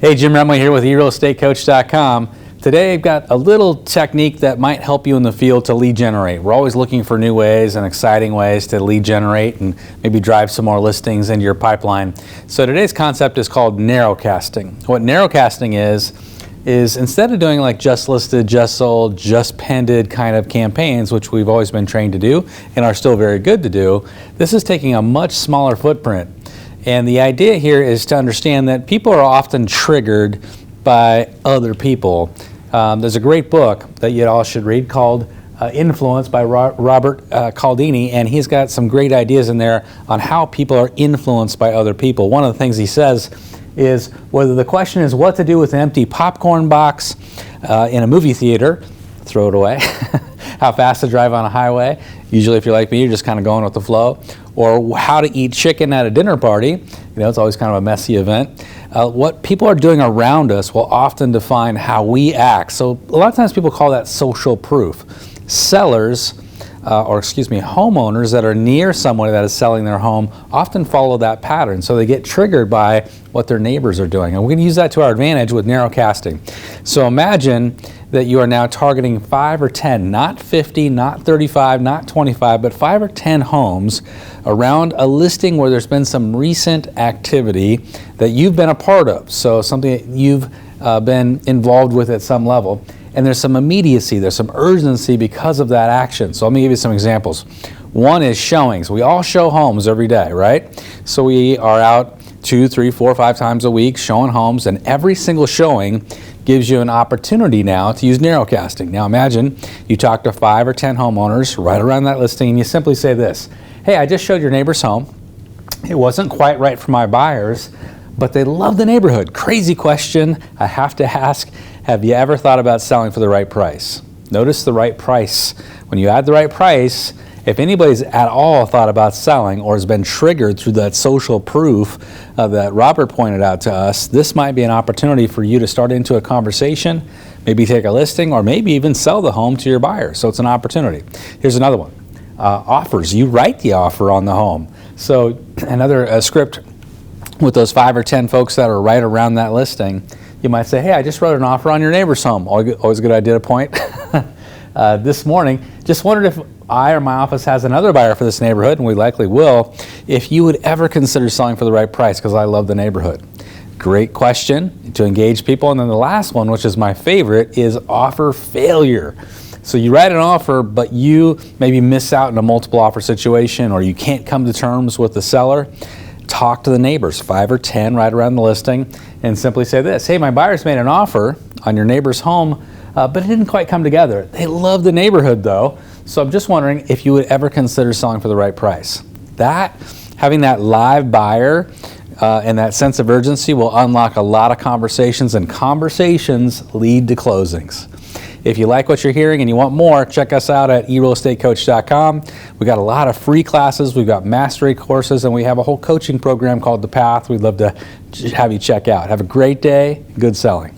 Hey, Jim Remley here with eRealEstateCoach.com. Today I've got a little technique that might help you in the field to lead generate. We're always looking for new ways and exciting ways to lead generate and maybe drive some more listings into your pipeline. So today's concept is called narrowcasting. What narrowcasting is instead of doing like just listed, just sold, just pended kind of campaigns, which we've always been trained to do and are still very good to do, this is taking a much smaller footprint. And the idea here is to understand that people are often triggered by other people. There's a great book that you all should read called Influence by Robert Cialdini, and he's got some great ideas in there on how people are influenced by other people. One of the things he says is whether the question is what to do with an empty popcorn box in a movie theater, throw it away. How fast to drive on a highway. Usually if you're like me, you're just kind of going with the flow. Or how to eat chicken at a dinner party. You know, it's always kind of a messy event. What people are doing around us will often define how we act. So a lot of times people call that social proof. Homeowners that are near somebody that is selling their home often follow that pattern. So they get triggered by what their neighbors are doing. And we're going to use that to our advantage with narrowcasting. So imagine that you are now targeting 5 or 10, not 50, not 35, not 25, but 5 or 10 homes around a listing where there's been some recent activity that you've been a part of. So something that you've been involved with at some level. And there's some immediacy, there's some urgency because of that action. So let me give you some examples. One is showings. We all show homes every day, right? So we are out 2, 3, 4, 5 times a week showing homes, and every single showing gives you an opportunity now to use narrowcasting. Now imagine you talk to 5 or 10 homeowners right around that listing and you simply say this: hey, I just showed your neighbor's home. It wasn't quite right for my buyers, but they love the neighborhood. Crazy question I have to ask. Have you ever thought about selling for the right price? Notice the right price. When you add the right price, if anybody's at all thought about selling or has been triggered through that social proof that Robert pointed out to us, this might be an opportunity for you to start into a conversation, maybe take a listing, or maybe even sell the home to your buyer. So it's an opportunity. Here's another one. Offers. You write the offer on the home. So another script with those 5 or 10 folks that are right around that listing. You might say, hey, I just wrote an offer on your neighbor's home. Always a good idea to point. This morning, just wondered if I or my office has another buyer for this neighborhood, and we likely will, if you would ever consider selling for the right price, because I love the neighborhood. Great question to engage people. And then the last one, which is my favorite, is offer failure. So you write an offer, but you maybe miss out in a multiple offer situation, or you can't come to terms with the seller. Talk to the neighbors, 5 or 10 right around the listing, and simply say this: hey, my buyer's made an offer on your neighbor's home, but it didn't quite come together. They love the neighborhood though, so I'm just wondering if you would ever consider selling for the right price. Having that live buyer and that sense of urgency will unlock a lot of conversations, and conversations lead to closings. If you like what you're hearing and you want more, check us out at eRealEstateCoach.com. We've got a lot of free classes, we've got mastery courses, and we have a whole coaching program called The Path we'd love to have you check out. Have a great day, good selling.